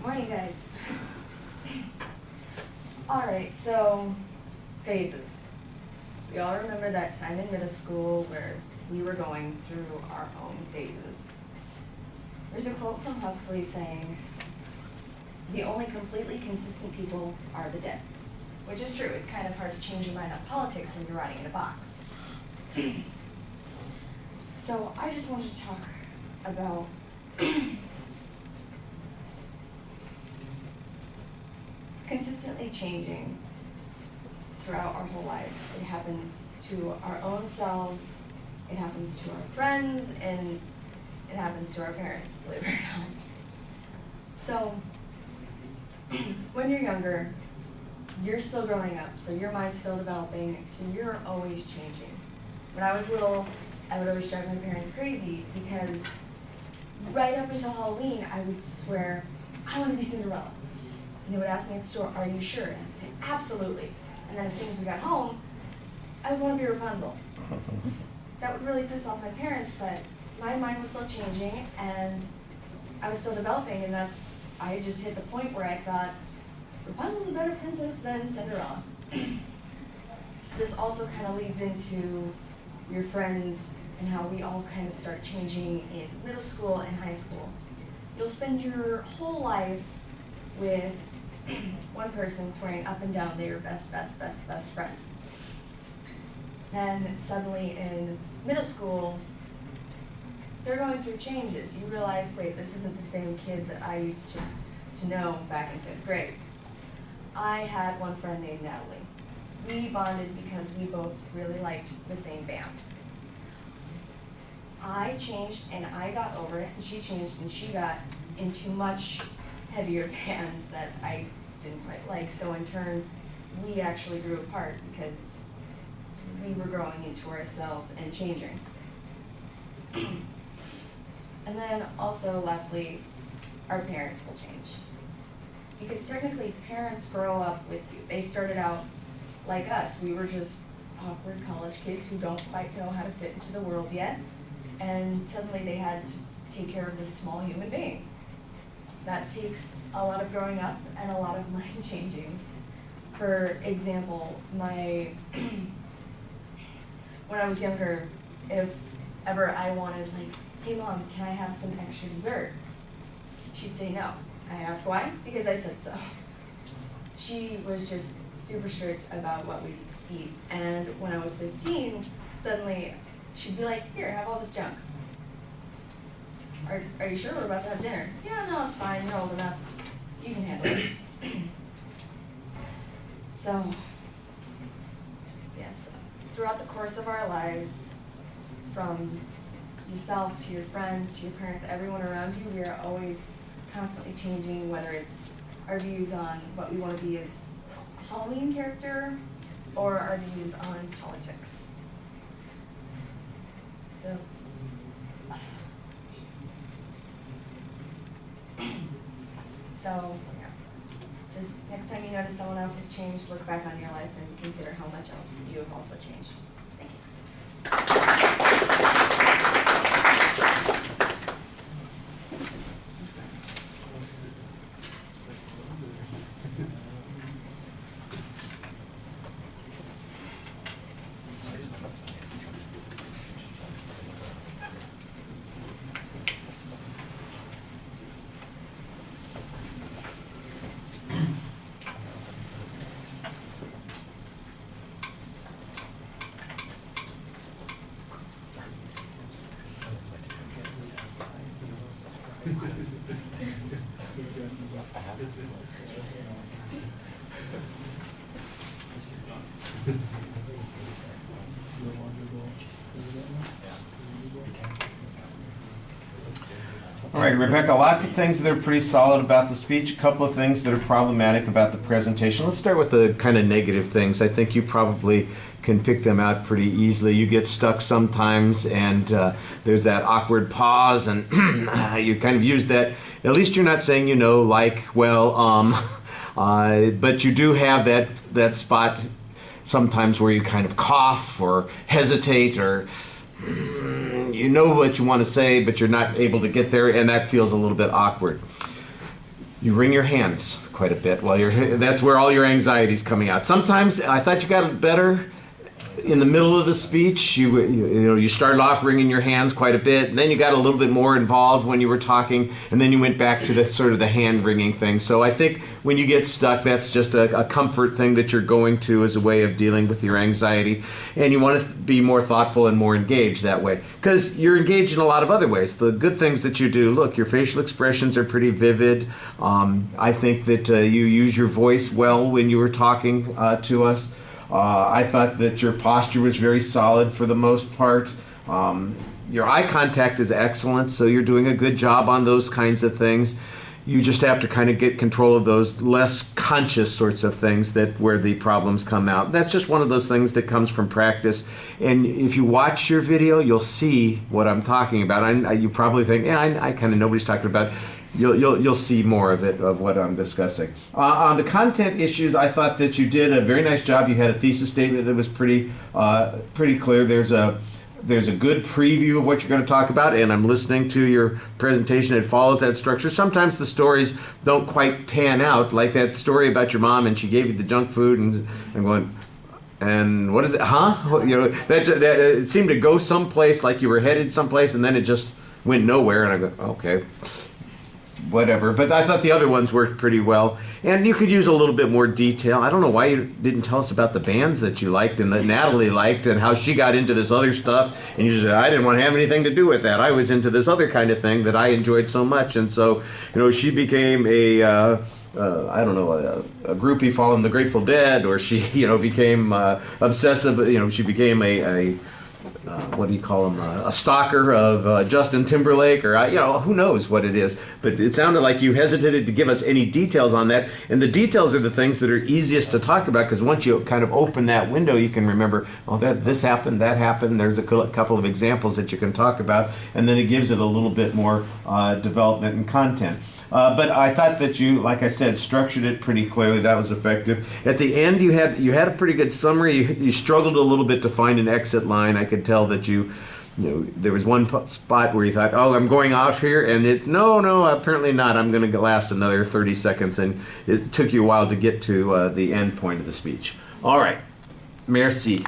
Morning, guys. Alright, so phases. We all remember that time in middle school where we were going through our own phases. There's a quote from Huxley saying, "The only completely consistent people are the dead." Which is true. It's kind of hard to change your mind on politics when you're riding in a box. So I just wanted to talk about consistently changing throughout our whole lives. It happens to our own selves, it happens to our friends, and it happens to our parents, believe it or not. So, when you're younger, you're still growing up, so your mind's still developing, so you're always changing. When I was little, I would always drive my parents crazy because right up until Halloween, I would swear, I want to be Cinderella. And they would ask me at the store, "Are you sure?" And I'd say, "Absolutely." And then as soon as we got home, I would want to be Rapunzel. That would really piss off my parents, but my mind was still changing and I was still developing, and I just hit the point where I thought, Rapunzel's a better princess than Cinderella. This also kind of leads into your friends and how we all kind of start changing in middle school and high school. You'll spend your whole life with one person swearing up and down they're your best friend. Then suddenly in middle school, they're going through changes. You realize, wait, this isn't the same kid that I used to know back in 5th grade. I had one friend named Natalie. We bonded because we both really liked the same band. I changed and I got over it, and she changed and she got into much heavier bands that I didn't quite like. So in turn, we actually grew apart because we were growing into ourselves and changing. And then also, lastly, our parents will change. Because technically, parents grow up with you. They started out like us. We were just awkward college kids who don't quite know how to fit into the world yet. And suddenly they had to take care of this small human being. That takes a lot of growing up and a lot of mind changings. For example, when I was younger, if ever I wanted, like, "Hey Mom, can I have some extra dessert?" She'd say no. I asked why? Because I said so. She was just super strict about what we eat. And when I was 15, suddenly she'd be like, "Here, have all this junk. Are you sure we're about to have dinner?" "Yeah, no, it's fine. You're old enough. You can handle it." So, yes, throughout the course of our lives, from yourself to your friends to your parents, everyone around you, we are always constantly changing, whether it's our views on what we want to be as a Halloween character or our views on politics. So, yeah, just next time you notice someone else has changed, look back on your life and consider how much else you have also changed. Thank you. All right, Rebecca, lots of things that are pretty solid about the speech, a couple of things that are problematic about the presentation. Let's start with the kind of negative things. I think you probably can pick them out pretty easily. You get stuck sometimes, and there's that awkward pause, and you kind of use that. At least you're not saying, but you do have that spot sometimes where you kind of cough or hesitate, or you know what you want to say, but you're not able to get there, and that feels a little bit awkward. You wring your hands quite a bit while that's where all your anxiety's coming out. Sometimes I thought you got better in the middle of the speech. You started off wringing your hands quite a bit, and then you got a little bit more involved when you were talking, and then you went back to the sort of the hand wringing thing. So I think when you get stuck, that's just a comfort thing that you're going to as a way of dealing with your anxiety, and you want to be more thoughtful and more engaged that way, because you're engaged in a lot of other ways. The good things that you do, look, your facial expressions are pretty vivid. I think that you use your voice well when you were talking to us. I thought that your posture was very solid for the most part. Your eye contact is excellent, so you're doing a good job on those kinds of things. You just have to kind of get control of those less conscious sorts of things where the problems come out. That's just one of those things that comes from practice. And if you watch your video, you'll see what I'm talking about. You probably think, yeah, I kind of know what he's talking about. You'll see more of it, of what I'm discussing. On the content issues, I thought that you did a very nice job. You had a thesis statement that was pretty clear. There's a good preview of what you're going to talk about, and I'm listening to your presentation. It follows that structure. Sometimes the stories don't quite pan out, like that story about your mom, and she gave you the junk food, and I'm going, and what is it? Huh? That it seemed to go someplace, like you were headed someplace, and then it just went nowhere. And I go, okay. Whatever, but I thought the other ones worked pretty well, and you could use a little bit more detail. I don't know why you didn't tell us about the bands that you liked and that Natalie liked and how she got into this other stuff, and you just said, I didn't want to have anything to do with that. I was into this other kind of thing that I enjoyed so much, and so, she became a groupie following the Grateful Dead, or she, became obsessive, she became a what do you call him? A stalker of Justin Timberlake, or who knows what it is. But it sounded like you hesitated to give us any details on that. And the details are the things that are easiest to talk about, because once you kind of open that window, you can remember, this happened, that happened. There's a couple of examples that you can talk about, and then it gives it a little bit more development and content. But I thought that you, like I said, structured it pretty clearly. That was effective. At the end, you had a pretty good summary. You struggled a little bit to find an exit line. I could tell that there was one spot where you thought, I'm going off here, and no, apparently not. I'm going to last another 30 seconds, and it took you a while to get to the end point of the speech. All right. Merci.